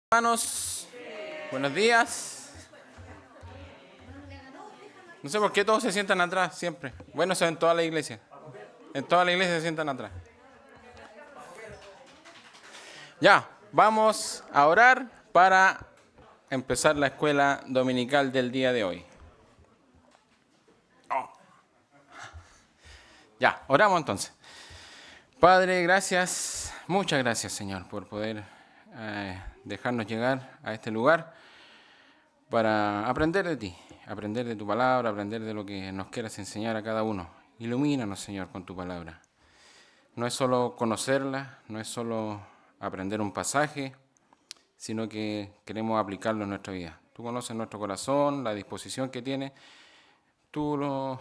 Hermanos, buenos días. No sé por qué todos se sientan atrás siempre. Bueno, eso en toda la iglesia. En toda la iglesia se sientan atrás. Ya, vamos a orar para empezar la escuela dominical del día de hoy. Ya, oramos entonces. Padre, gracias, muchas gracias, Señor, por poder dejarnos llegar a este lugar para aprender de ti, aprender de tu palabra, aprender de lo que nos quieras enseñar a cada uno. Ilumínanos, Señor, con tu palabra. No es solo conocerla, no es solo aprender un pasaje, sino que queremos aplicarlo en nuestra vida. Tú conoces nuestro corazón, la disposición que tiene. Tú lo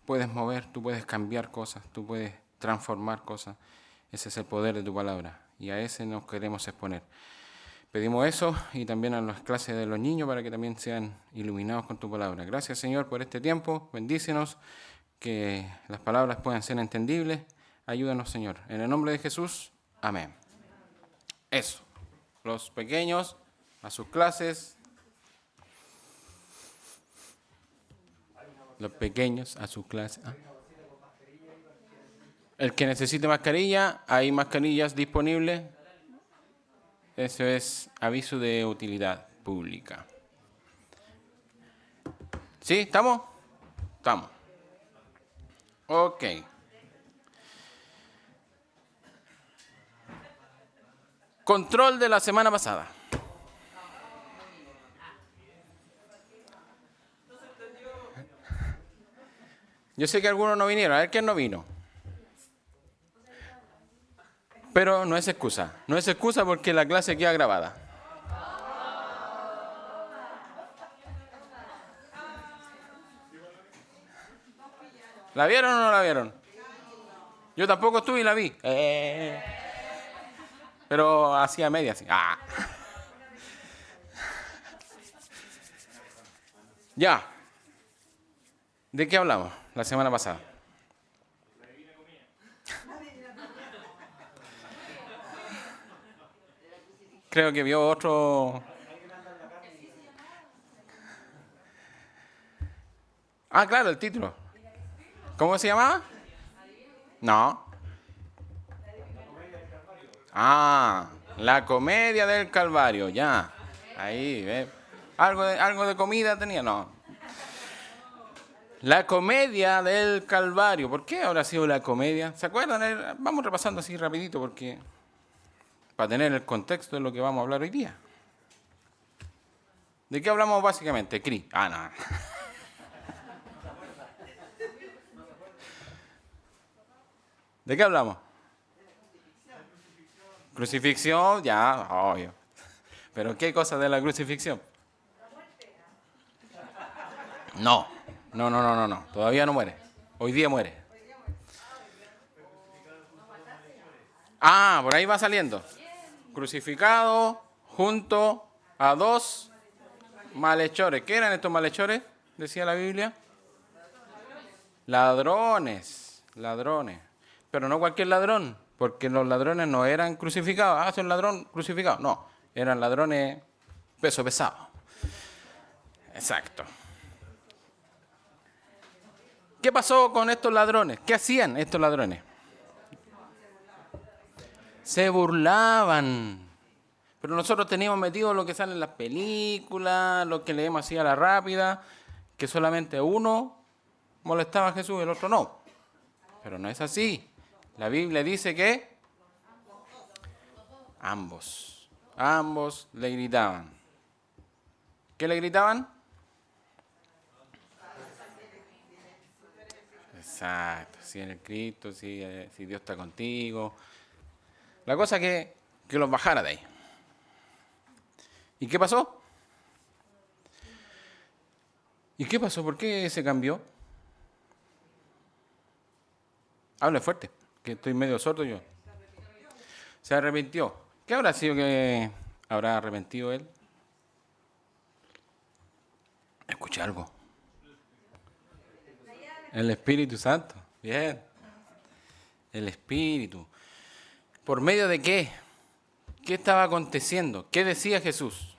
puedes mover, tú puedes cambiar cosas, tú puedes transformar cosas. Ese es el poder de tu palabra y a ese nos queremos exponer. Pedimos eso y también a las clases de los niños para que también sean iluminados con tu palabra. Gracias, Señor, por este tiempo. Bendícenos, que las palabras puedan ser entendibles. Ayúdanos, Señor. En el nombre de Jesús, amén. Eso. Los pequeños a sus clases. Los pequeños a sus clases. El que necesite mascarilla, hay mascarillas disponibles. Eso es aviso de utilidad pública. ¿Sí? ¿Estamos? Estamos. Ok. Control de la semana pasada. Yo sé que algunos no vinieron. A ver quién no vino. Pero no es excusa. No es excusa porque la clase queda grabada. ¿La vieron o no la vieron? Yo tampoco estuve y la vi. Pero hacía media así. Ya. ¿De qué hablamos la semana pasada? Creo que vio otro. Claro, el título. ¿Cómo se llamaba? No. La comedia del Calvario, ya. Ahí, ¿ves? ¿Algo de comida tenía? No. La comedia del Calvario. ¿Por qué habrá sido la comedia? ¿Se acuerdan? Vamos repasando así rapidito porque para tener el contexto de lo que vamos a hablar hoy día. ¿De qué hablamos básicamente? No. ¿De qué hablamos? Crucifixión, ya, obvio. ¿Pero qué cosa de la crucifixión? No. Todavía no muere. Hoy día muere. Por ahí va saliendo. Crucificado junto a dos malhechores. ¿Qué eran estos malhechores? Decía la Biblia. Ladrones. Pero no cualquier ladrón, porque los ladrones no eran crucificados. Es un ladrón crucificado. No, eran ladrones peso pesado. Exacto. ¿Qué pasó con estos ladrones? ¿Qué hacían estos ladrones? Se burlaban. Pero nosotros teníamos metido lo que sale en las películas, lo que leemos así a la rápida, que solamente uno molestaba a Jesús y el otro no. Pero no es así. La Biblia dice que ambos le gritaban. ¿Qué le gritaban? Exacto, si eres Cristo, si Dios está contigo. La cosa es que los bajara de ahí. ¿Y qué pasó? ¿Por qué se cambió? Hable fuerte, que estoy medio sordo yo. Se arrepintió. ¿Qué habrá sido que habrá arrepentido él? Escuché algo. El Espíritu Santo. Bien. El Espíritu. ¿Por medio de qué? ¿Qué estaba aconteciendo? ¿Qué decía Jesús?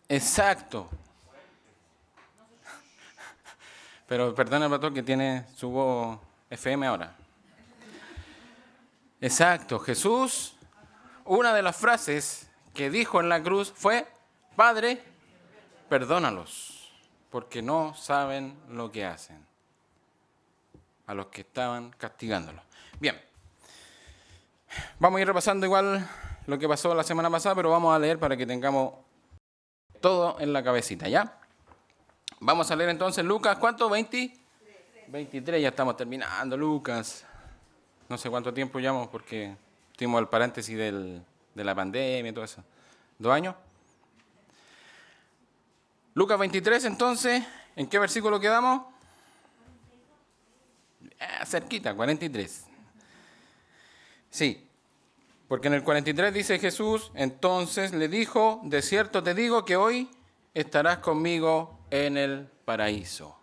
Exacto. Pero perdona, pastor, que tiene su voz FM ahora. Exacto. Jesús, una de las frases que dijo en la cruz fue, Padre, perdónalos, porque no saben lo que hacen. A los que estaban castigándolos. Bien. Vamos a ir repasando igual lo que pasó la semana pasada, pero vamos a leer para que tengamos todo en la cabecita, ¿ya? Vamos a leer entonces Lucas, ¿cuánto? 23, ya estamos terminando, Lucas. No sé cuánto tiempo llevamos porque tuvimos el paréntesis de la pandemia y todo eso. 2 años. Lucas 23, entonces, ¿en qué versículo quedamos? Cerquita, 43. Sí, porque en el 43 dice Jesús, entonces le dijo, de cierto te digo que hoy estarás conmigo en el paraíso.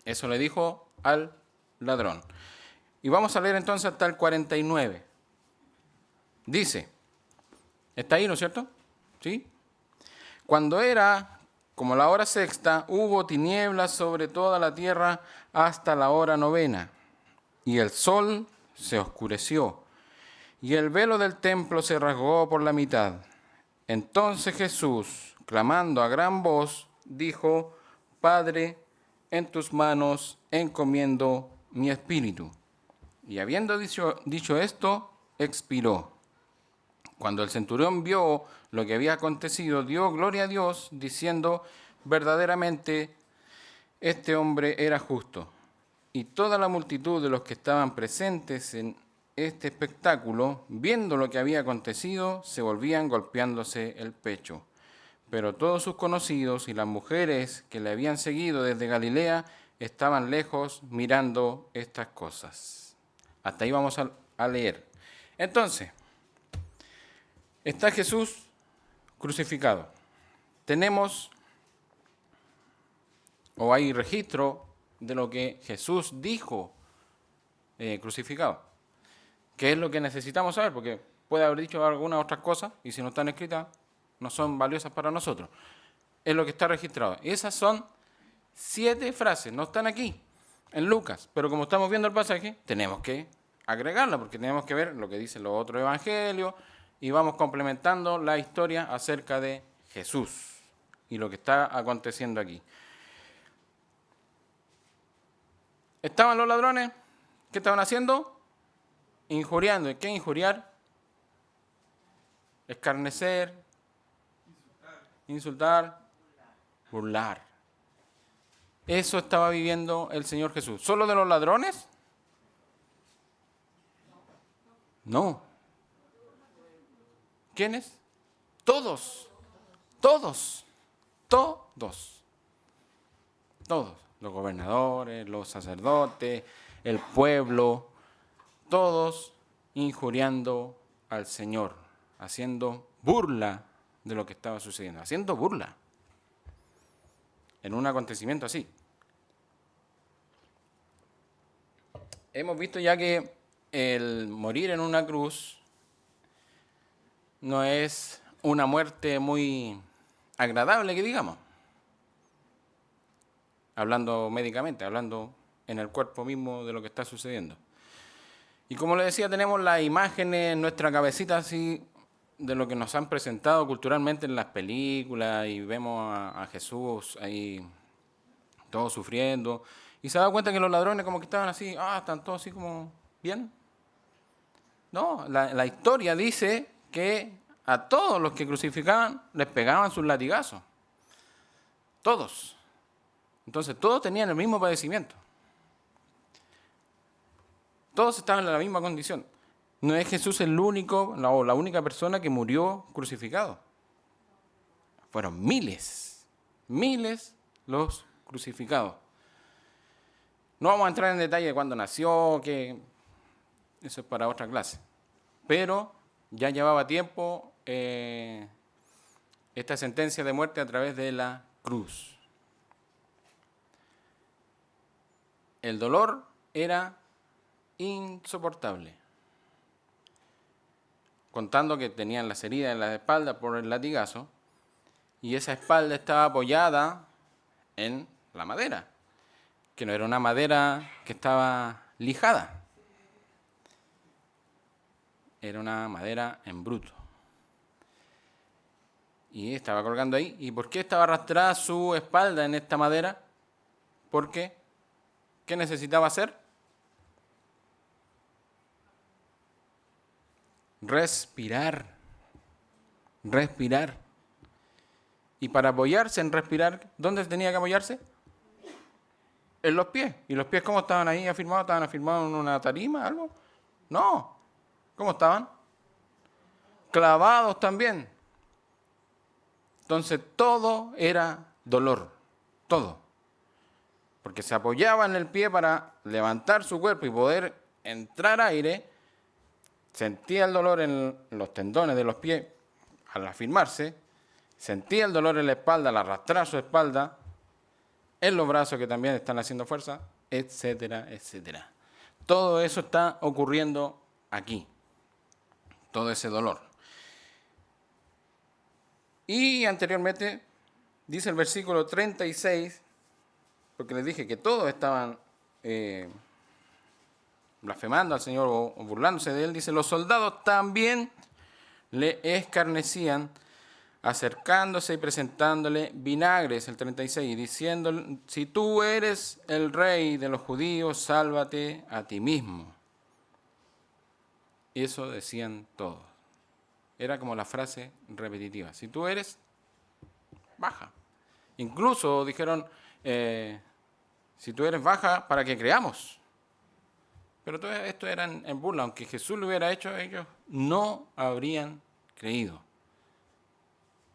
Eso le dijo al ladrón. Y vamos a leer entonces hasta el 49. Dice, está ahí, ¿no es cierto? ¿Sí? Cuando era como la hora sexta, hubo tinieblas sobre toda la tierra hasta la hora novena. Y el sol se oscureció. Y el velo del templo se rasgó por la mitad. Entonces Jesús, clamando a gran voz, dijo, Padre, en tus manos encomiendo mi espíritu. Y habiendo dicho esto, expiró. Cuando el centurión vio lo que había acontecido, dio gloria a Dios, diciendo, verdaderamente, este hombre era justo. Y toda la multitud de los que estaban presentes en este espectáculo, viendo lo que había acontecido, se volvían golpeándose el pecho. Pero todos sus conocidos y las mujeres que le habían seguido desde Galilea estaban lejos mirando estas cosas. Hasta ahí vamos a leer. Entonces, está Jesús crucificado. Tenemos, o hay registro de lo que Jesús dijo crucificado. ¿Qué es lo que necesitamos saber? Porque puede haber dicho algunas otras cosas y si no están escritas no son valiosas para nosotros. Es lo que está registrado. Y esas son 7 frases, no están aquí en Lucas, pero como estamos viendo el pasaje, tenemos que agregarla porque tenemos que ver lo que dicen los otros evangelios y vamos complementando la historia acerca de Jesús y lo que está aconteciendo aquí. ¿Estaban los ladrones? ¿Qué estaban haciendo? Injuriando. ¿Y qué injuriar? Escarnecer, insultar, burlar. Eso estaba viviendo el Señor Jesús. ¿Solo de los ladrones? No. ¿Quiénes? Todos. Todos. Todos. Todos. Los gobernadores, los sacerdotes, el pueblo, todos injuriando al Señor, haciendo burla de lo que estaba sucediendo, haciendo burla en un acontecimiento así. Hemos visto ya que el morir en una cruz no es una muerte muy agradable, que digamos. Hablando médicamente, hablando en el cuerpo mismo de lo que está sucediendo. Y como les decía, tenemos las imágenes en nuestra cabecita así de lo que nos han presentado culturalmente en las películas y vemos a Jesús ahí todos sufriendo. Y se da cuenta que los ladrones como que estaban así, están todos así como bien. No, la historia dice que a todos los que crucificaban les pegaban sus latigazos. Todos. Entonces todos tenían el mismo padecimiento. Todos estaban en la misma condición. No es Jesús el único o la única persona que murió crucificado. Fueron miles los crucificados. No vamos a entrar en detalle de cuándo nació, que eso es para otra clase. Pero ya llevaba tiempo esta sentencia de muerte a través de la cruz. El dolor era insoportable. Contando que tenían las heridas en la espalda por el latigazo, y esa espalda estaba apoyada en la madera, que no era una madera que estaba lijada, era una madera en bruto. Y estaba colgando ahí. ¿Y por qué estaba arrastrada su espalda en esta madera? Porque, ¿qué necesitaba hacer? Respirar. Respirar. Y para apoyarse en respirar, ¿dónde tenía que apoyarse? En los pies. ¿Y los pies cómo estaban ahí afirmados? ¿Estaban afirmados en una tarima, algo? No. ¿Cómo estaban? Clavados también. Entonces todo era dolor. Todo. Porque se apoyaba en el pie para levantar su cuerpo y poder entrar aire. Sentía el dolor en los tendones de los pies al afirmarse. Sentía el dolor en la espalda al arrastrar su espalda. En los brazos que también están haciendo fuerza, etcétera, etcétera. Todo eso está ocurriendo aquí. Todo ese dolor. Y anteriormente, dice el versículo 36, porque les dije que todos estaban blasfemando al Señor o burlándose de Él, dice, los soldados también le escarnecían, acercándose y presentándole vinagres, el 36, diciendo, si tú eres el rey de los judíos, sálvate a ti mismo. Eso decían todos. Era como la frase repetitiva. Si tú eres, baja. Incluso dijeron, si tú eres, baja para que creamos. Pero todo esto era en burla. Aunque Jesús lo hubiera hecho, ellos no habrían creído.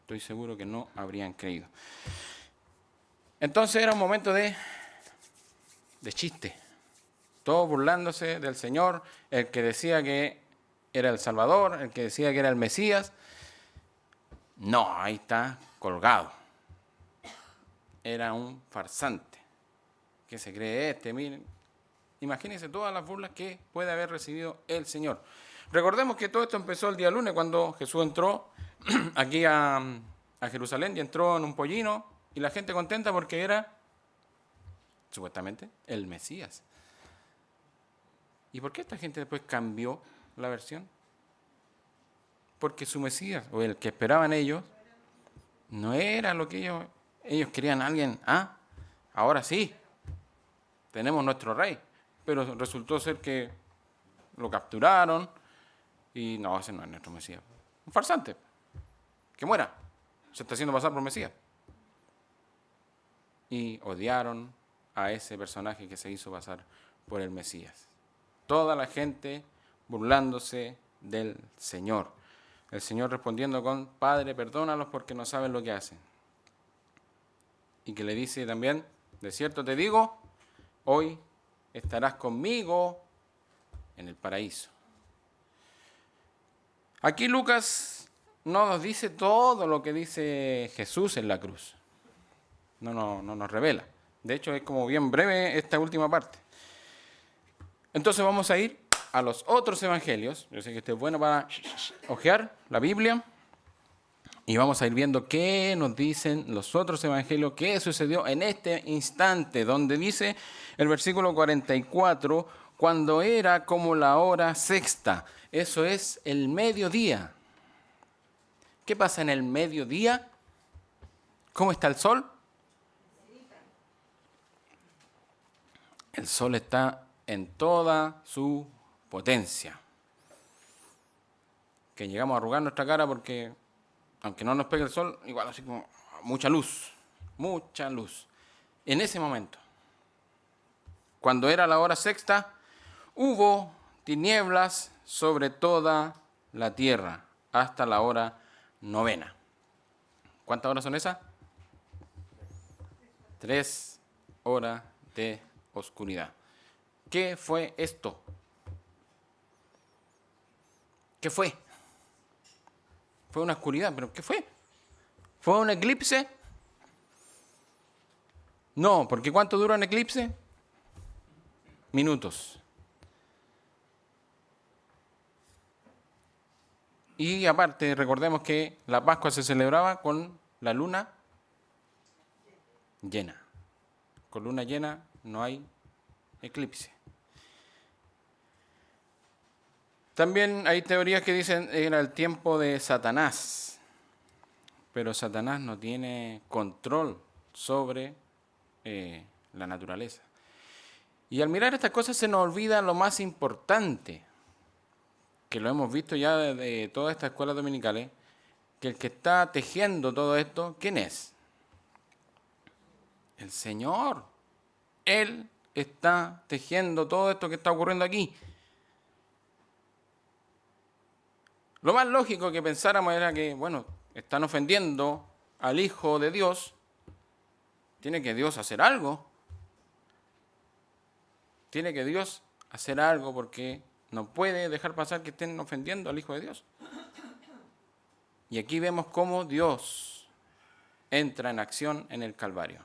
Estoy seguro que no habrían creído. Entonces era un momento de chiste. Todos burlándose del Señor, el que decía que era el Salvador, el que decía que era el Mesías. No, ahí está colgado. Era un farsante. ¿Qué se cree este? Miren, imagínense todas las burlas que puede haber recibido el Señor. Recordemos que todo esto empezó el día lunes cuando Jesús entró aquí a Jerusalén y entró en un pollino y la gente contenta porque era, supuestamente, el Mesías. ¿Y por qué esta gente después cambió la versión? Porque su Mesías, o el que esperaban ellos, no era lo que ellos querían. Alguien, ahora sí, tenemos nuestro rey. Pero resultó ser que lo capturaron y no, ese no es nuestro Mesías. Un farsante, que muera, se está haciendo pasar por Mesías. Y odiaron a ese personaje que se hizo pasar por el Mesías. Toda la gente burlándose del Señor. El Señor respondiendo con, Padre, perdónalos porque no saben lo que hacen. Y que le dice también, de cierto te digo, hoy estarás conmigo en el paraíso. Aquí Lucas no nos dice todo lo que dice Jesús en la cruz. No nos revela. De hecho, es como bien breve esta última parte. Entonces vamos a ir a los otros evangelios. Yo sé que esto es bueno para hojear la Biblia. Y vamos a ir viendo qué nos dicen los otros evangelios, qué sucedió en este instante, donde dice el versículo 44, cuando era como la hora sexta. Eso es el mediodía. ¿Qué pasa en el mediodía? ¿Cómo está el sol? El sol está en toda su potencia. Que llegamos a arrugar nuestra cara porque, aunque no nos pegue el sol, igual así como mucha luz. Mucha luz. En ese momento, cuando era la hora sexta, hubo tinieblas sobre toda la tierra hasta la hora novena. ¿Cuántas horas son esas? 3 horas de oscuridad. ¿Qué fue esto? ¿Qué fue? Fue una oscuridad, pero ¿qué fue? ¿Fue un eclipse? No, porque ¿cuánto dura un eclipse? Minutos. Y aparte, recordemos que la Pascua se celebraba con la luna llena. Con luna llena no hay eclipse. También hay teorías que dicen que era el tiempo de Satanás, pero Satanás no tiene control sobre la naturaleza. Y al mirar estas cosas se nos olvida lo más importante, que lo hemos visto ya de todas estas escuelas dominicales, que el que está tejiendo todo esto, ¿quién es? El Señor. Él está tejiendo todo esto que está ocurriendo aquí. Lo más lógico que pensáramos era que, bueno, están ofendiendo al Hijo de Dios, tiene que Dios hacer algo. Tiene que Dios hacer algo porque no puede dejar pasar que estén ofendiendo al Hijo de Dios. Y aquí vemos cómo Dios entra en acción en el Calvario.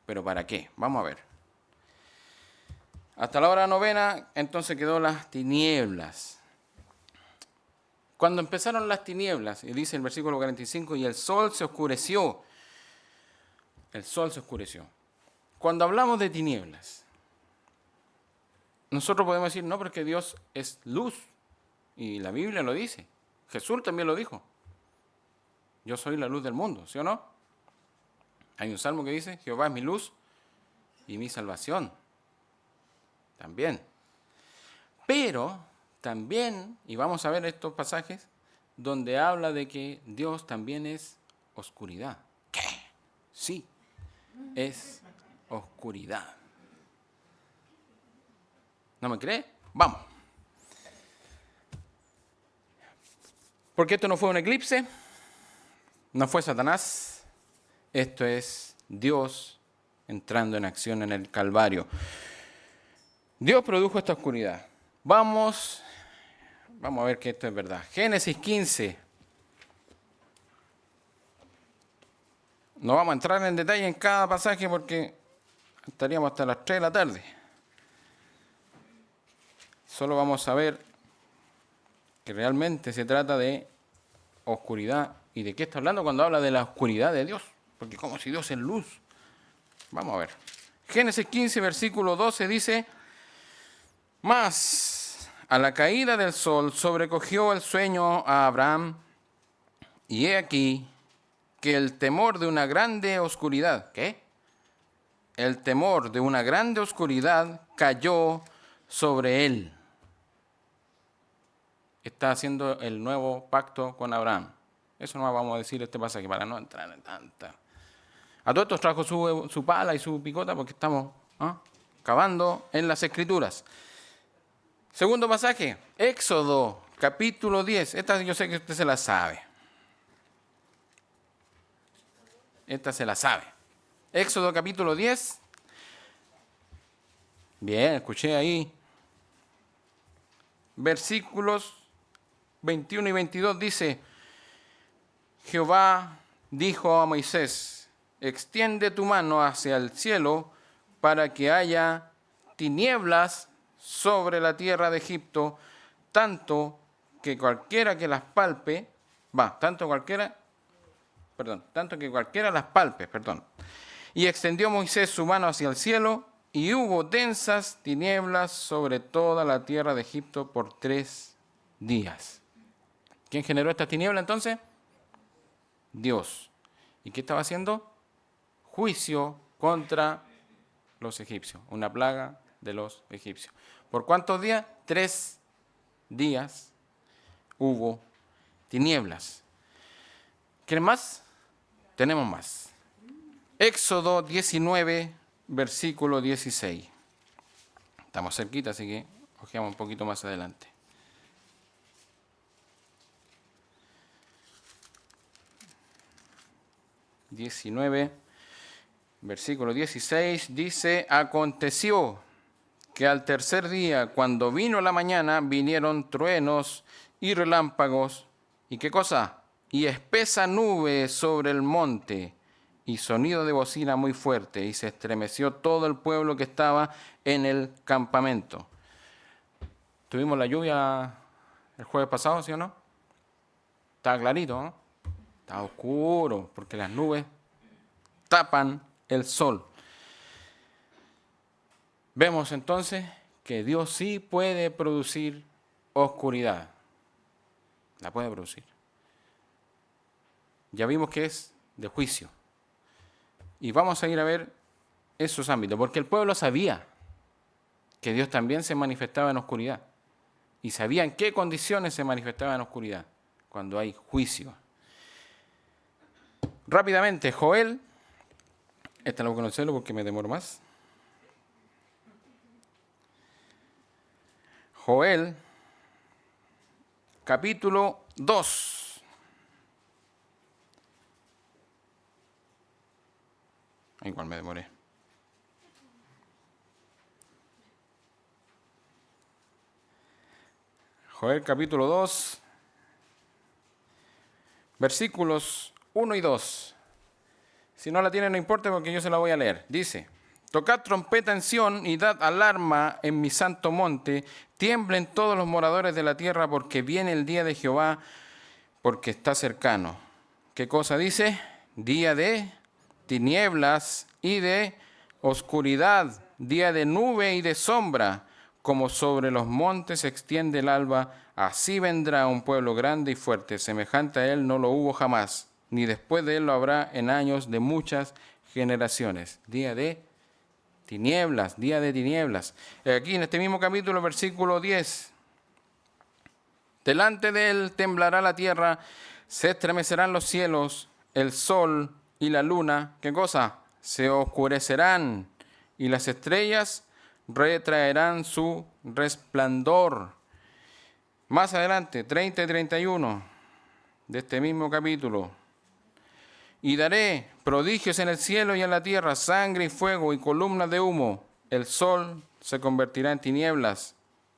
¿Pero para qué? Vamos a ver. Hasta la hora novena, entonces quedó las tinieblas. Cuando empezaron las tinieblas, y dice el versículo 45, y el sol se oscureció. El sol se oscureció. Cuando hablamos de tinieblas, nosotros podemos decir, no, porque Dios es luz. Y la Biblia lo dice. Jesús también lo dijo. Yo soy la luz del mundo, ¿sí o no? Hay un salmo que dice, Jehová es mi luz y mi salvación. También. Pero también, y vamos a ver estos pasajes, donde habla de que Dios también es oscuridad. ¿Qué? Sí, es oscuridad. ¿No me cree? Vamos. Porque esto no fue un eclipse, no fue Satanás, esto es Dios entrando en acción en el Calvario. Dios produjo esta oscuridad. Vamos a ver que esto es verdad. Génesis 15. No vamos a entrar en detalle en cada pasaje porque estaríamos hasta las 3 de la tarde. Solo vamos a ver que realmente se trata de oscuridad. ¿Y de qué está hablando cuando habla de la oscuridad de Dios? Porque como si Dios es luz. Vamos a ver. Génesis 15, versículo 12 dice, mas a la caída del sol sobrecogió el sueño a Abraham, y he aquí que el temor de una grande oscuridad, ¿qué? El temor de una grande oscuridad cayó sobre él. Está haciendo el nuevo pacto con Abraham. Eso no vamos a decir este pasaje para no entrar en tanta. A todos estos trajo su pala y su picota porque estamos cavando en las Escrituras. Segundo pasaje, Éxodo, capítulo 10. Esta yo sé que usted se la sabe. Esta se la sabe. Éxodo, capítulo 10. Bien, escuché ahí. Versículos 21 y 22 dice, Jehová dijo a Moisés, extiende tu mano hacia el cielo para que haya tinieblas sobre la tierra de Egipto, tanto que cualquiera las palpe, Y extendió Moisés su mano hacia el cielo, y hubo densas tinieblas sobre toda la tierra de Egipto por 3 días. ¿Quién generó esta tiniebla entonces? Dios. ¿Y qué estaba haciendo? Juicio contra los egipcios. Una plaga de los egipcios. ¿Por cuántos días? 3 días hubo tinieblas. ¿Quieren más? Tenemos más. Éxodo 19, versículo 16. Estamos cerquita, así que ojeamos un poquito más adelante. Versículo 16 dice, aconteció que al tercer día, cuando vino la mañana, vinieron truenos y relámpagos, ¿y qué cosa? Y espesa nube sobre el monte, y sonido de bocina muy fuerte, y se estremeció todo el pueblo que estaba en el campamento. ¿Tuvimos la lluvia el jueves pasado, sí o no? Está clarito, ¿no? Está oscuro, porque las nubes tapan el sol. Vemos entonces que Dios sí puede producir oscuridad. La puede producir. Ya vimos que es de juicio. Y vamos a ir a ver esos ámbitos, porque el pueblo sabía que Dios también se manifestaba en oscuridad. Y sabía en qué condiciones se manifestaba en oscuridad, cuando hay juicio. Rápidamente, Joel, esta lo voy a conocerlo porque me demoro más. Joel, capítulo 2. Igual me demoré. Joel capítulo 2, versículos 1 y 2. Si no la tienen, no importa porque yo se la voy a leer. Dice: tocad trompeta en Sión y dad alarma en mi santo monte. Tiemblen todos los moradores de la tierra porque viene el día de Jehová, porque está cercano. ¿Qué cosa dice? Día de tinieblas y de oscuridad, día de nube y de sombra. Como sobre los montes se extiende el alba, así vendrá un pueblo grande y fuerte. Semejante a él no lo hubo jamás, ni después de él lo habrá en años de muchas generaciones. Día de tinieblas, día de tinieblas. Aquí en este mismo capítulo, versículo 10. Delante de él temblará la tierra, se estremecerán los cielos, el sol y la luna. ¿Qué cosa? Se oscurecerán y las estrellas retraerán su resplandor. Más adelante, 30 y 31 de este mismo capítulo. Y daré prodigios en el cielo y en la tierra, sangre y fuego y columnas de humo. El sol se convertirá en tinieblas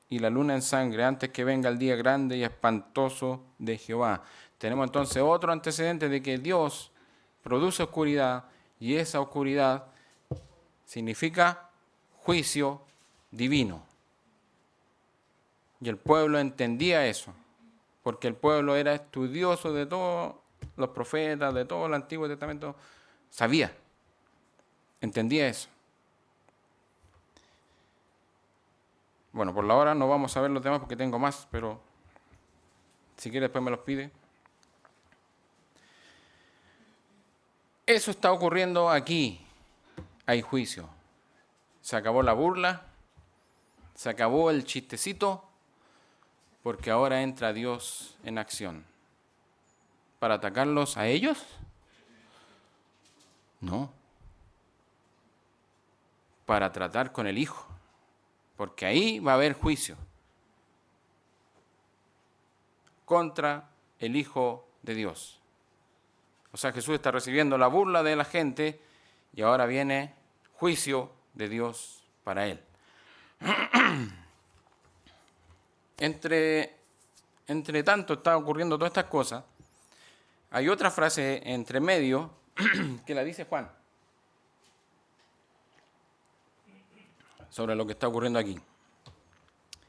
y la luna en sangre antes que venga el día grande y espantoso de Jehová. Tenemos entonces otro antecedente de que Dios produce oscuridad y esa oscuridad significa juicio divino. Y el pueblo entendía eso, porque el pueblo era estudioso de todos los profetas, de todo el Antiguo Testamento, sabía, entendía eso. Bueno, por la hora no vamos a ver los demás porque tengo más, pero si quiere después me los pide. Eso está ocurriendo aquí. Hay juicio. Se acabó la burla, se acabó el chistecito, porque ahora entra Dios en acción. ¿Para atacarlos a ellos? No. Para tratar con el Hijo, porque ahí va a haber juicio contra el Hijo de Dios. O sea, Jesús está recibiendo la burla de la gente y ahora viene juicio de Dios para él. Entre tanto está ocurriendo todas estas cosas. Hay otra frase entre medio que la dice Juan sobre lo que está ocurriendo aquí.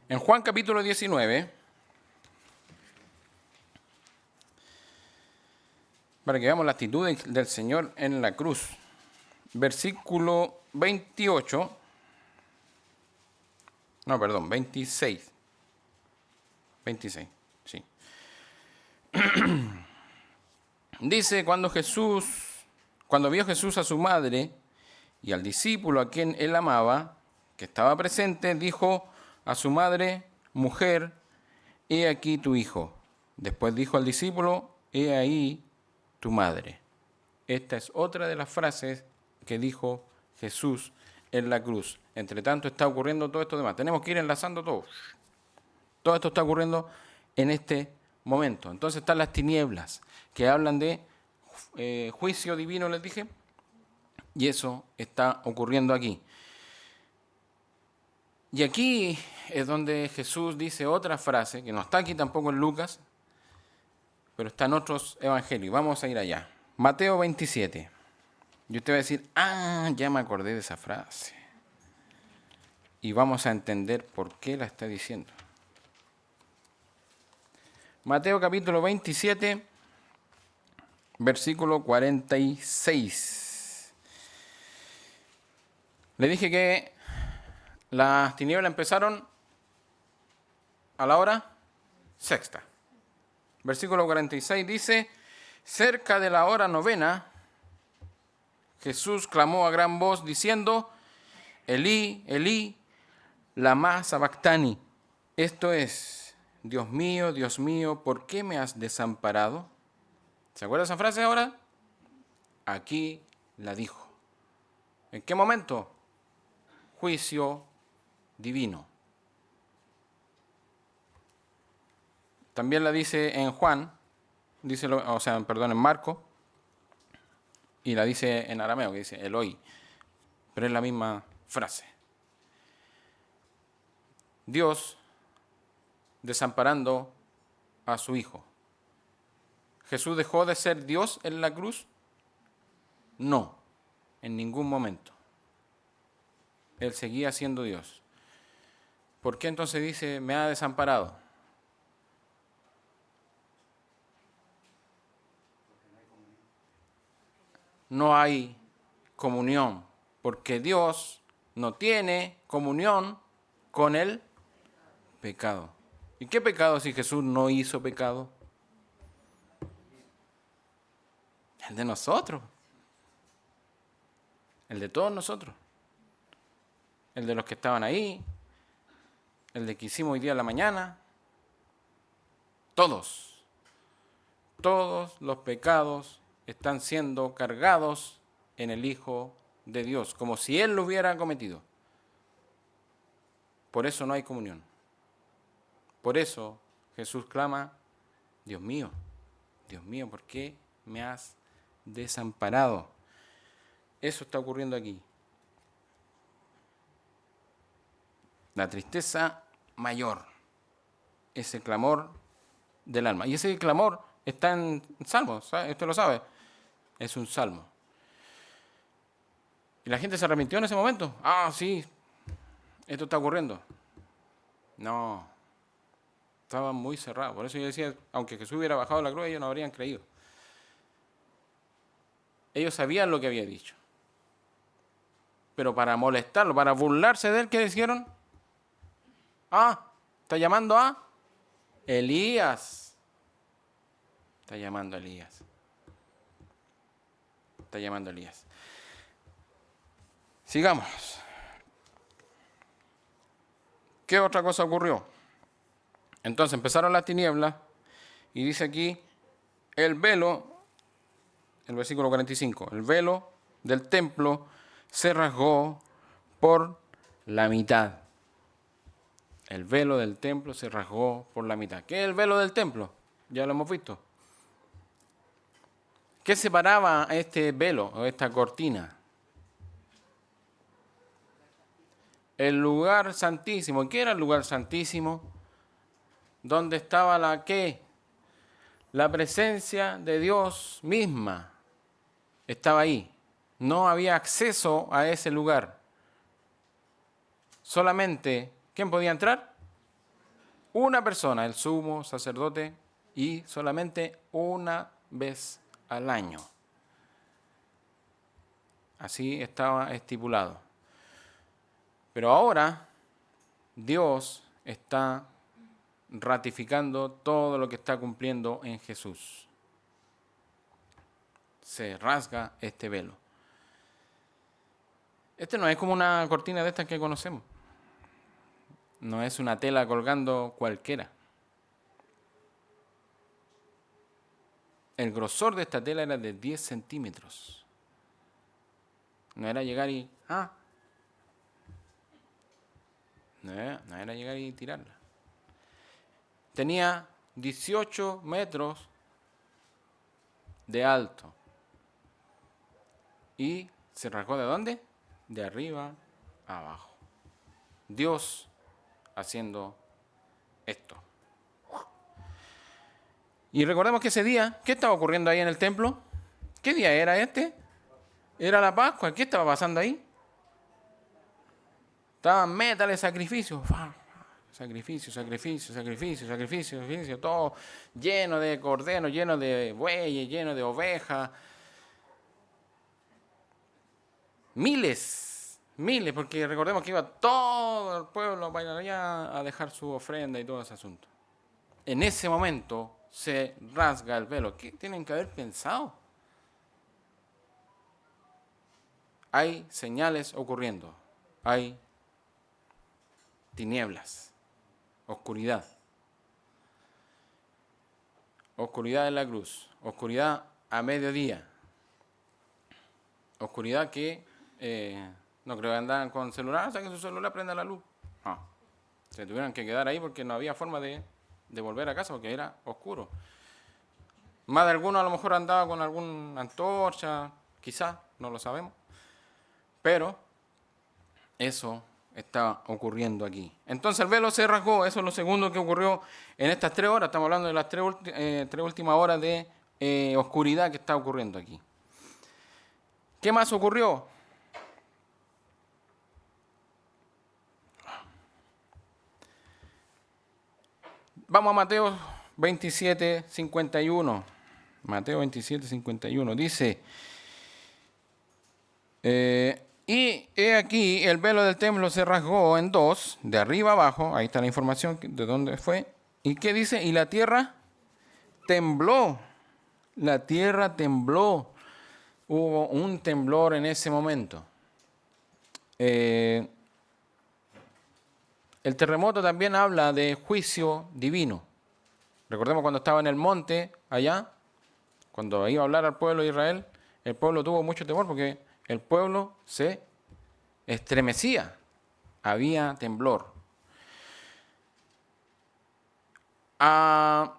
En Juan capítulo 19, para que veamos la actitud del Señor en la cruz, versículo 28, no, perdón, 26, sí. Dice, cuando vio Jesús a su madre y al discípulo a quien él amaba, que estaba presente, dijo a su madre: mujer, he aquí tu hijo. Después dijo al discípulo: he ahí tu madre. Esta es otra de las frases que dijo Jesús en la cruz. Entre tanto está ocurriendo todo esto demás. Tenemos que ir enlazando todo. Todo esto está ocurriendo en este momento. Entonces están las tinieblas que hablan de juicio divino, les dije, y eso está ocurriendo aquí. Y aquí es donde Jesús dice otra frase, que no está aquí tampoco en Lucas, pero está en otros evangelios. Vamos a ir allá. Mateo 27. Y usted va a decir: ya me acordé de esa frase. Y vamos a entender por qué la está diciendo. Mateo capítulo 27, versículo 46. Le dije que las tinieblas empezaron a la hora sexta. Versículo 46 dice: cerca de la hora novena, Jesús clamó a gran voz diciendo: Elí, Elí, lama sabactani. Esto es: Dios mío, ¿por qué me has desamparado? ¿Se acuerda esa frase ahora? Aquí la dijo. ¿En qué momento? Juicio divino. También la dice en Juan, en Marco, y la dice en arameo, que dice Eloi, pero es la misma frase. Dios desamparando a su Hijo. ¿Jesús dejó de ser Dios en la cruz? No, en ningún momento. Él seguía siendo Dios. ¿Por qué entonces dice, me ha desamparado? No hay comunión, porque Dios no tiene comunión con el pecado. ¿Y qué pecado si Jesús no hizo pecado? El de nosotros. El de todos nosotros. El de los que estaban ahí. El de que hicimos hoy día en la mañana. Todos. Todos los pecados están siendo cargados en el Hijo de Dios, como si Él lo hubiera cometido. Por eso no hay comunión. Por eso Jesús clama: Dios mío, ¿por qué me has desamparado? Eso está ocurriendo aquí. La tristeza mayor, ese clamor del alma. Y ese clamor está en Salmos, ¿sabe? Usted lo sabe. Es un salmo. ¿Y la gente se arrepintió en ese momento? Ah, sí, esto está ocurriendo. No, estaban muy cerrados. Por eso yo decía, aunque Jesús hubiera bajado la cruz, ellos no habrían creído. Ellos sabían lo que había dicho. Pero para molestarlo, para burlarse de él, ¿qué hicieron? Ah, está llamando a Elías. Está llamando a Elías. Sigamos. ¿Qué otra cosa ocurrió? Entonces empezaron las tinieblas y dice aquí el velo, el versículo 45, el velo del templo se rasgó por la mitad. El velo del templo se rasgó por la mitad. ¿Qué es el velo del templo? Ya lo hemos visto. ¿Qué separaba este velo o esta cortina? El lugar santísimo. ¿Qué era el lugar santísimo? ¿Dónde estaba la qué? La presencia de Dios misma estaba ahí. No había acceso a ese lugar. Solamente, ¿quién podía entrar? Una persona, el sumo sacerdote, y solamente una vez al año. Así estaba estipulado. Pero ahora Dios está ratificando todo lo que está cumpliendo en Jesús. Se rasga este velo. Este no es como una cortina de estas que conocemos. No es una tela colgando cualquiera. El grosor de esta tela era de 10 centímetros. No era llegar y... No era llegar y tirarla. Tenía 18 metros de alto. ¿Y se rasgó de dónde? De arriba a abajo. Dios haciendo esto. Y recordemos que ese día, ¿qué estaba ocurriendo ahí en el templo? ¿Qué día era este? Era la Pascua. ¿Qué estaba pasando ahí? Estaban métales sacrificios. Sacrificio, sacrificio, sacrificio, sacrificio, sacrificio, todo lleno de corderos, lleno de bueyes, lleno de ovejas. Miles, miles, porque recordemos que iba todo el pueblo para allá a dejar su ofrenda y todo ese asunto. En ese momento se rasga el velo. ¿Qué tienen que haber pensado? Hay señales ocurriendo. Hay tinieblas, oscuridad. Oscuridad en la cruz, oscuridad a mediodía. Oscuridad que no creo que andaban con celular, saquen su celular, prenda la luz. No. Se tuvieron que quedar ahí porque no había forma de volver a casa porque era oscuro. Más de alguno a lo mejor andaba con alguna antorcha, quizás, no lo sabemos. Pero eso está ocurriendo aquí. Entonces el velo se rasgó, eso es lo segundo que ocurrió en estas 3 horas. Estamos hablando de las tres últimas horas de oscuridad que está ocurriendo aquí. ¿Qué más ocurrió? Vamos a Mateo 27, 51. Mateo 27, 51. Dice, y he aquí, el velo del templo se rasgó en dos, de arriba abajo. Ahí está la información de dónde fue. ¿Y qué dice? Y la tierra tembló. La tierra tembló. Hubo un temblor en ese momento. El terremoto también habla de juicio divino. Recordemos cuando estaba en el monte allá, cuando iba a hablar al pueblo de Israel, el pueblo tuvo mucho temor porque el pueblo se estremecía. Había temblor. A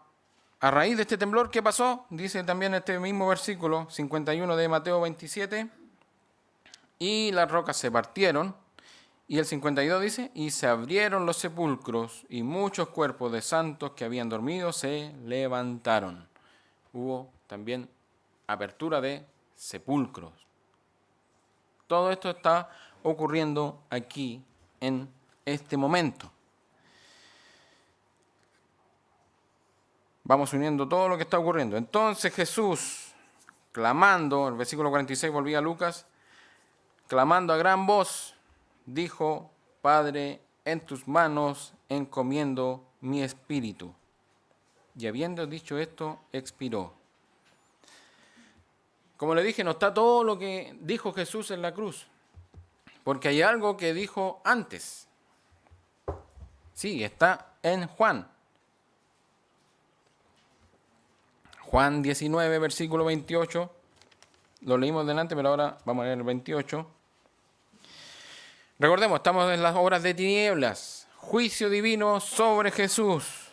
raíz de este temblor, ¿qué pasó? Dice también este mismo versículo 51 de Mateo 27. Y las rocas se partieron. Y el 52 dice, y se abrieron los sepulcros y muchos cuerpos de santos que habían dormido se levantaron. Hubo también apertura de sepulcros. Todo esto está ocurriendo aquí en este momento. Vamos uniendo todo lo que está ocurriendo. Entonces Jesús, clamando, el versículo 46 volvía a Lucas, clamando a gran voz, dijo, Padre, en tus manos encomiendo mi espíritu. Y habiendo dicho esto, expiró. Como le dije, no está todo lo que dijo Jesús en la cruz, porque hay algo que dijo antes. Sí, está en Juan. Juan 19, versículo 28. Lo leímos delante, pero ahora vamos a leer el 28. Recordemos, estamos en las obras de tinieblas. Juicio divino sobre Jesús,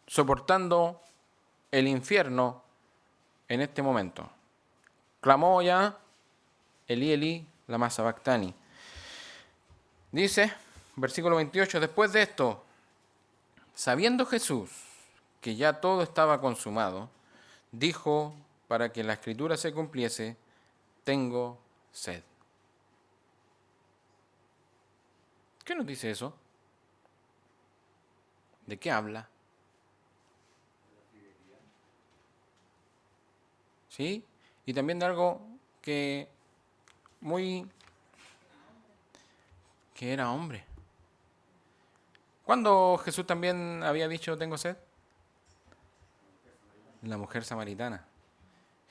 soportando el infierno en este momento. Clamó ya, Elí, Elí, lama sabactani. Dice, versículo 28, después de esto, sabiendo Jesús que ya todo estaba consumado, dijo, para que la escritura se cumpliese, tengo sed. ¿Qué nos dice eso? ¿De qué habla? ¿Sí? Y también de algo que era hombre. ¿Cuándo Jesús también había dicho tengo sed? La mujer samaritana.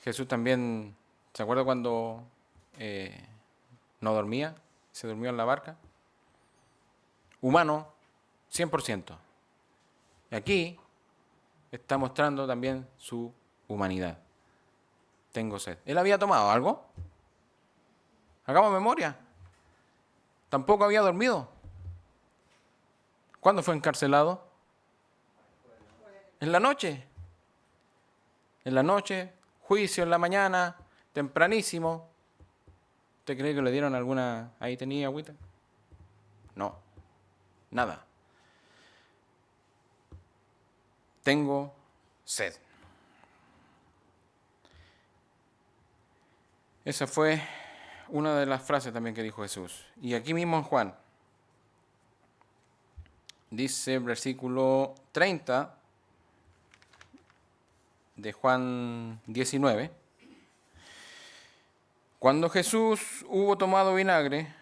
Jesús también, ¿se acuerda cuando no dormía? Se durmió en la barca. Humano, 100%. Y aquí está mostrando también su humanidad. Tengo sed. ¿Él había tomado algo? Hagamos memoria. Tampoco había dormido. ¿Cuándo fue encarcelado? En la noche. En la noche, juicio en la mañana, tempranísimo. ¿Usted cree que le dieron alguna... ahí tenía agüita? No, nada. Tengo sed. Esa fue una de las frases también que dijo Jesús. Y aquí mismo en Juan. Dice el versículo 30 de Juan 19. Cuando Jesús hubo tomado vinagre,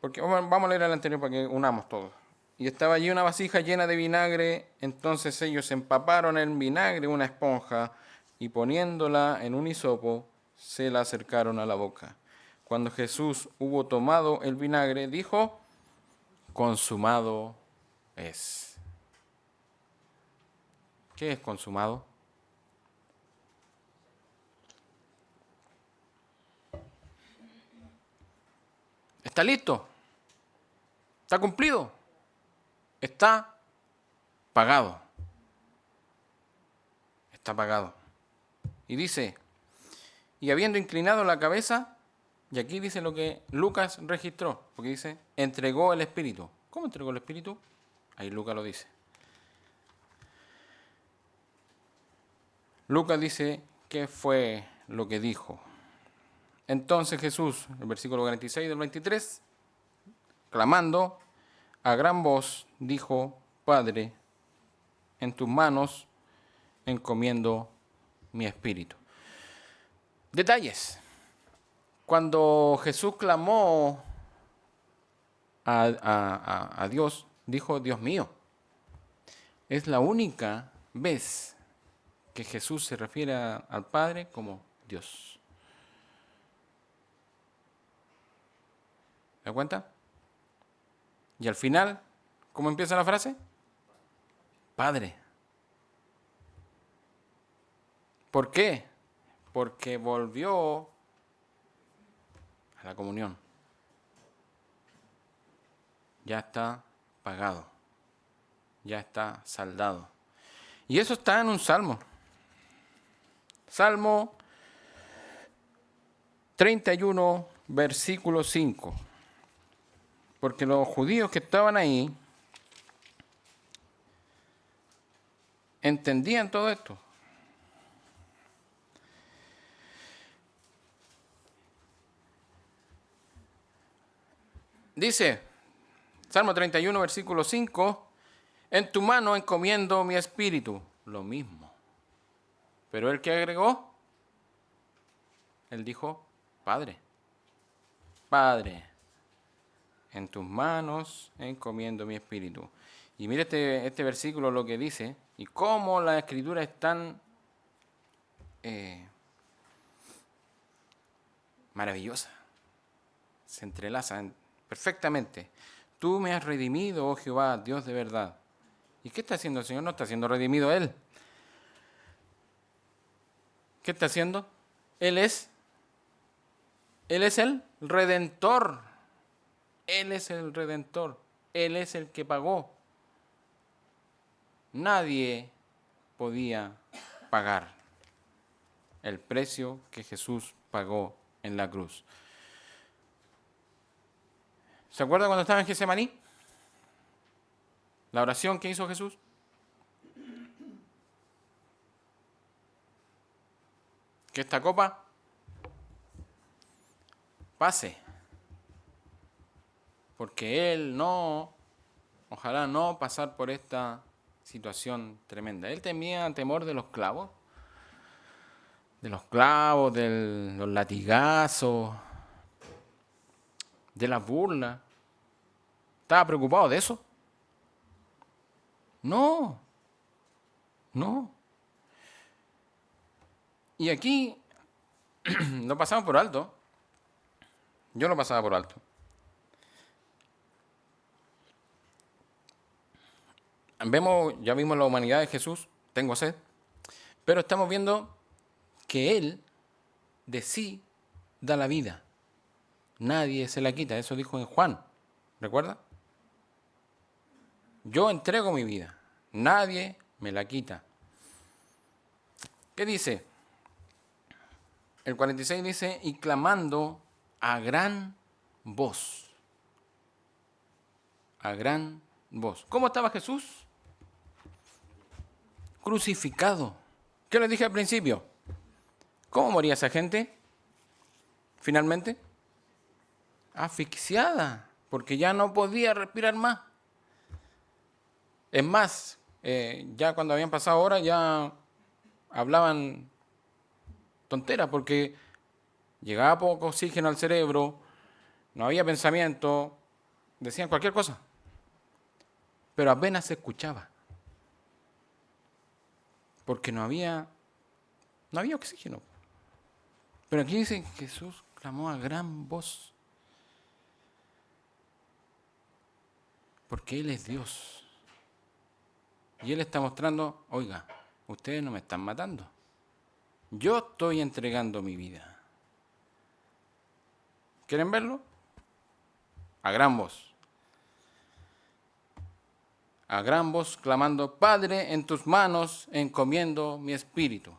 porque vamos a leer el anterior para que unamos todo. Y estaba allí una vasija llena de vinagre, entonces ellos empaparon en vinagre una esponja y poniéndola en un hisopo, se la acercaron a la boca. Cuando Jesús hubo tomado el vinagre, dijo, consumado es. ¿Qué es consumado? ¿Está listo? ¿Está cumplido? Está pagado. Está pagado. Y dice, y habiendo inclinado la cabeza, y aquí dice lo que Lucas registró, porque dice, entregó el Espíritu. ¿Cómo entregó el Espíritu? Ahí Lucas lo dice. Lucas dice qué fue lo que dijo. Entonces Jesús, el versículo 46 del 23, clamando a gran voz, dijo, Padre, en tus manos encomiendo mi espíritu. Detalles. Cuando Jesús clamó a Dios, dijo, Dios mío. Es la única vez que Jesús se refiere al Padre como Dios. ¿Se da cuenta? Y al final, ¿cómo empieza la frase? Padre. ¿Por qué? Porque volvió a la comunión. Ya está pagado. Ya está saldado. Y eso está en un salmo. Salmo 31, versículo 5. Porque los judíos que estaban ahí entendían todo esto. Dice, Salmo 31, versículo 5, en tu mano encomiendo mi espíritu. Lo mismo. Pero él que agregó, él dijo, Padre, Padre, en tus manos encomiendo mi espíritu. Y mire este versículo lo que dice, y cómo la escritura es tan maravillosa. Se entrelaza perfectamente. Tú me has redimido, oh Jehová, Dios de verdad. ¿Y qué está haciendo el Señor? No está siendo redimido Él. ¿Qué está haciendo? Él es el Redentor. Él es el Redentor. Él es el que pagó. Nadie podía pagar el precio que Jesús pagó en la cruz. ¿Se acuerda cuando estaba en Getsemaní? La oración que hizo Jesús. Que esta copa pase. Porque Él ojalá no pasar por esta situación tremenda. Él tenía temor de los clavos. De los latigazos, de las burlas. ¿Estaba preocupado de eso? No. Y aquí lo pasamos por alto. Yo lo pasaba por alto. Ya vimos la humanidad de Jesús, tengo sed, pero estamos viendo que Él de sí da la vida. Nadie se la quita, eso dijo en Juan, ¿recuerda? Yo entrego mi vida, nadie me la quita. ¿Qué dice? El 46 dice, y clamando a gran voz. A gran voz. ¿Cómo estaba Jesús? Crucificado. ¿Qué les dije al principio? ¿Cómo moría esa gente? Finalmente, asfixiada, porque ya no podía respirar más. Es más, ya cuando habían pasado horas ya hablaban tonteras porque llegaba poco oxígeno al cerebro, no había pensamiento, decían cualquier cosa, pero apenas se escuchaba porque no había oxígeno. Pero aquí dice que Jesús clamó a gran voz porque Él es Dios. Y Él está mostrando, oiga, ustedes no me están matando. Yo estoy entregando mi vida. ¿Quieren verlo? A gran voz. A gran voz clamando, Padre, en tus manos encomiendo mi espíritu.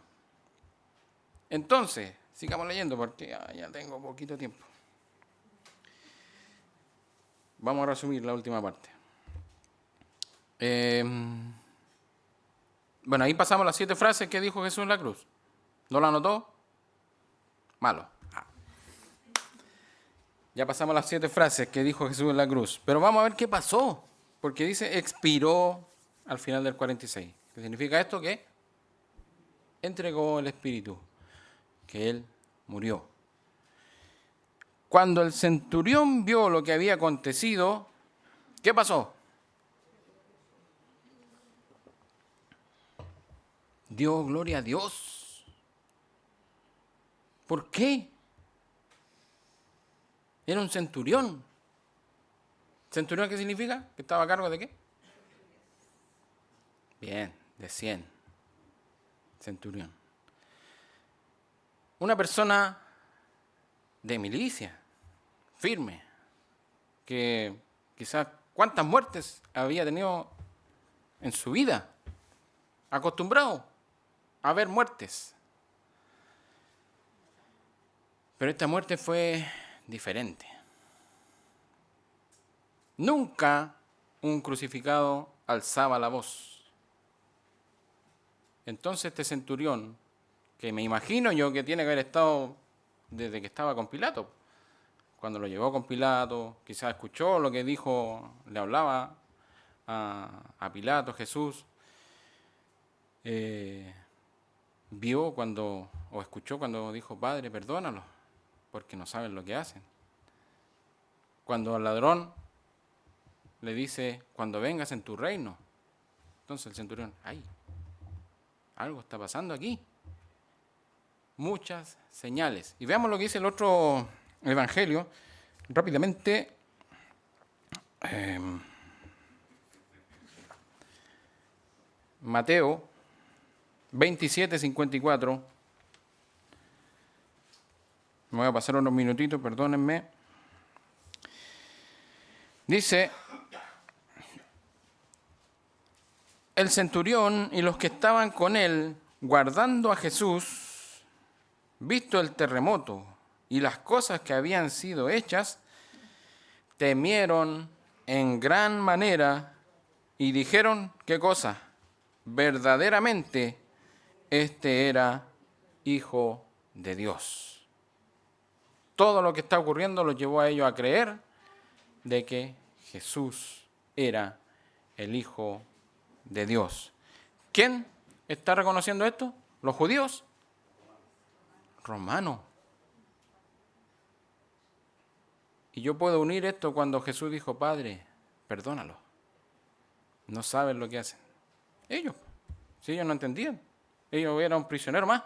Entonces, sigamos leyendo porque ya tengo poquito tiempo. Vamos a resumir la última parte. Bueno, ahí pasamos las 7 frases que dijo Jesús en la cruz. ¿No lo anotó? Malo. Ya pasamos las 7 frases que dijo Jesús en la cruz. Pero vamos a ver qué pasó. Porque dice, expiró al final del 46. ¿Qué significa esto? Que entregó el Espíritu. Que Él murió. Cuando el centurión vio lo que había acontecido, ¿qué pasó? Dio gloria a Dios. ¿Por qué? Era un centurión. ¿Centurión qué significa? ¿Que estaba a cargo de qué? Bien, de 100. Centurión. Una persona de milicia, firme, que quizás cuántas muertes había tenido en su vida, acostumbrado a ver muertes. Pero esta muerte fue diferente. Nunca un crucificado alzaba la voz. Entonces este centurión, que me imagino yo que tiene que haber estado desde que estaba con Pilato, cuando lo llevó con Pilato, quizás escuchó lo que dijo, le hablaba a Pilato, Jesús, vio cuando, o escuchó cuando dijo, Padre, perdónalos, porque no saben lo que hacen. Cuando al ladrón le dice, cuando vengas en tu reino. Entonces el centurión, ¡ay! Algo está pasando aquí. Muchas señales. Y veamos lo que dice el otro evangelio. Rápidamente. Mateo 27:54. Me voy a pasar unos minutitos, perdónenme. Dice, el centurión y los que estaban con él, guardando a Jesús, visto el terremoto y las cosas que habían sido hechas, temieron en gran manera y dijeron, ¿qué cosa? Verdaderamente, este era Hijo de Dios. Todo lo que está ocurriendo los llevó a ellos a creer de que Jesús era el Hijo de Dios. ¿Quién está reconociendo esto? ¿Los judíos? Romanos. Y yo puedo unir esto cuando Jesús dijo, Padre, perdónalo. No saben lo que hacen. Ellos, si ellos no entendían, ellos eran un prisionero más.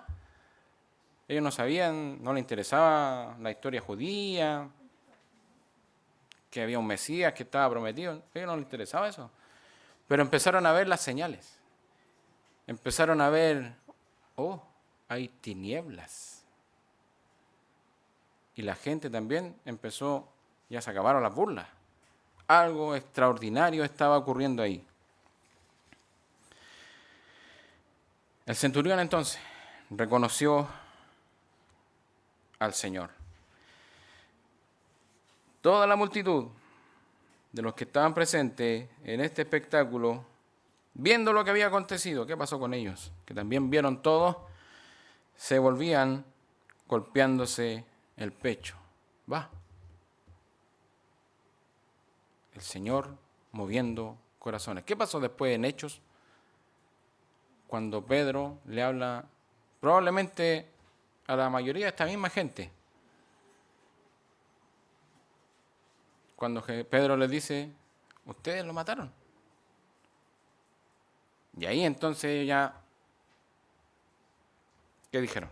Ellos no sabían, no les interesaba la historia judía, que había un Mesías que estaba prometido. A ellos no les interesaba eso. Pero empezaron a ver las señales. Empezaron a ver, oh, hay tinieblas. Y la gente también empezó, ya se acabaron las burlas. Algo extraordinario estaba ocurriendo ahí. El centurión entonces reconoció al Señor. Toda la multitud de los que estaban presentes en este espectáculo, viendo lo que había acontecido, ¿qué pasó con ellos? Que también vieron todo, se volvían golpeándose el pecho. Va. El Señor moviendo corazones. ¿Qué pasó después en Hechos? Cuando Pedro le habla probablemente a la mayoría de esta misma gente. Cuando Pedro les dice, ustedes lo mataron. Y ahí entonces ya, ¿qué dijeron?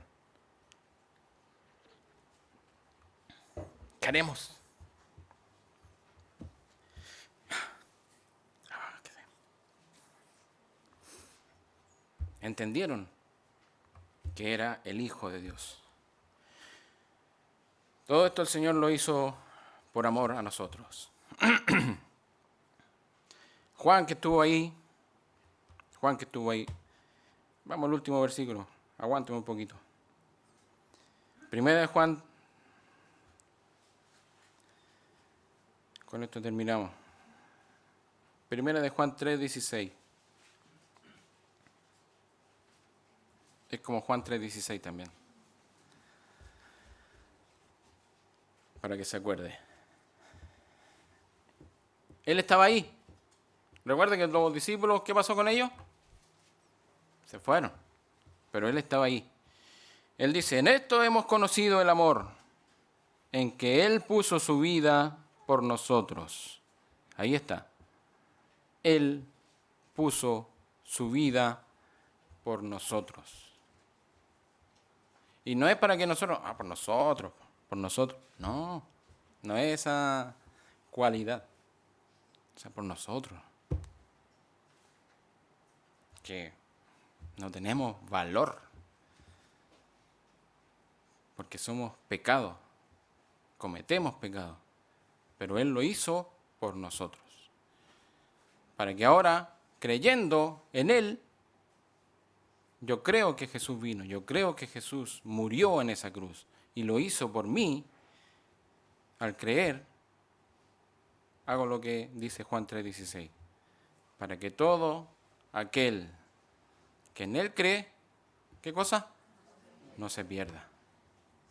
¿Qué haremos? Entendieron que era el Hijo de Dios. Todo esto el Señor lo hizo por amor a nosotros. Juan que estuvo ahí, vamos al último versículo, aguántame un poquito. Primera de Juan, con esto terminamos. Primera de Juan 3:16. Es como Juan 3:16 también. Para que se acuerde. Él estaba ahí. Recuerden que los discípulos, ¿qué pasó con ellos? Se fueron. Pero Él estaba ahí. Él dice, en esto hemos conocido el amor, en que Él puso su vida por nosotros. Ahí está. Él puso su vida por nosotros. Y no es para que nosotros, por nosotros. No, no es esa cualidad. O sea, por nosotros. Que no tenemos valor. Porque somos pecados. Cometemos pecados. Pero Él lo hizo por nosotros. Para que ahora, creyendo en Él, yo creo que Jesús vino, yo creo que Jesús murió en esa cruz y lo hizo por mí. Al creer, hago lo que dice Juan 3:16, para que todo aquel que en Él cree, ¿qué cosa? No se pierda,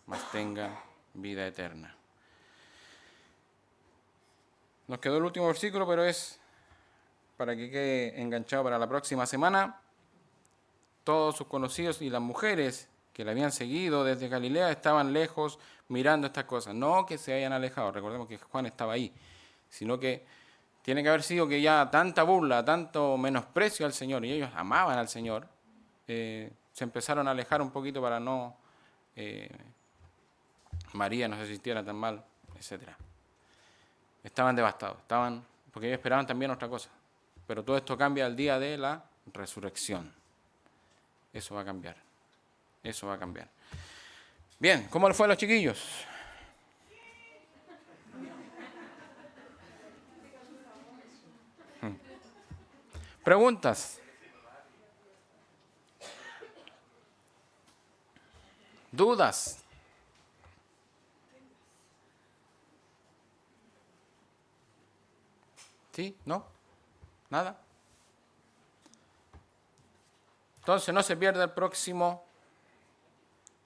mas tenga vida eterna. Nos quedó el último versículo, pero es para que quede enganchado para la próxima semana. Todos sus conocidos y las mujeres que le habían seguido desde Galilea estaban lejos mirando estas cosas. No que se hayan alejado, recordemos que Juan estaba ahí, sino que tiene que haber sido que ya tanta burla, tanto menosprecio al Señor, y ellos amaban al Señor, se empezaron a alejar un poquito para no María no se sintiera tan mal, etc. Estaban devastados, porque ellos esperaban también otra cosa. Pero todo esto cambia el día de la resurrección. Eso va a cambiar. Eso va a cambiar. Bien, ¿cómo le fue a los chiquillos? ¿Preguntas? ¿Dudas? ¿Sí? ¿No? ¿Nada? Entonces no se pierda el próximo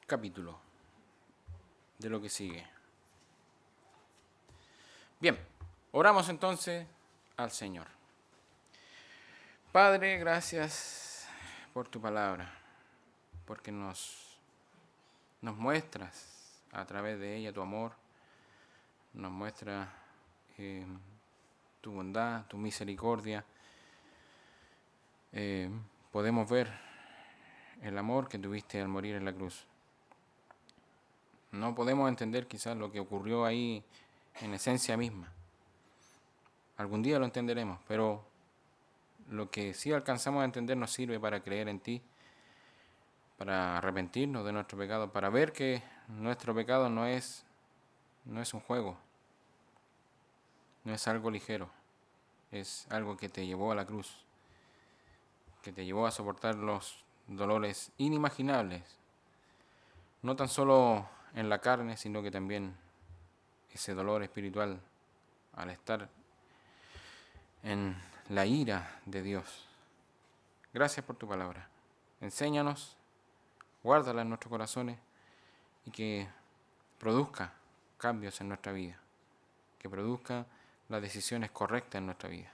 capítulo de lo que sigue. Bien, oramos entonces al Señor. Padre, gracias por tu palabra, porque nos muestras a través de ella tu amor, nos muestra tu bondad, tu misericordia. Podemos ver el amor que tuviste al morir en la cruz. No podemos entender quizás lo que ocurrió ahí en esencia misma. Algún día lo entenderemos, pero lo que sí alcanzamos a entender nos sirve para creer en ti, para arrepentirnos de nuestro pecado, para ver que nuestro pecado no es un juego, no es algo ligero, es algo que te llevó a la cruz, que te llevó a soportar los dolores inimaginables, no tan solo en la carne, sino que también ese dolor espiritual al estar en la ira de Dios. Gracias por tu palabra. Enséñanos, guárdala en nuestros corazones y que produzca cambios en nuestra vida, que produzca las decisiones correctas en nuestra vida.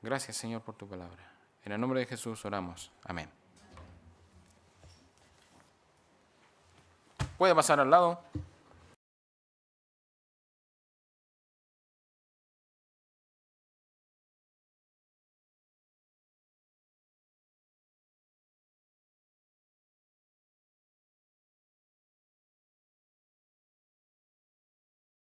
Gracias, Señor, por tu palabra. En el nombre de Jesús oramos. Amén. Puede pasar al lado.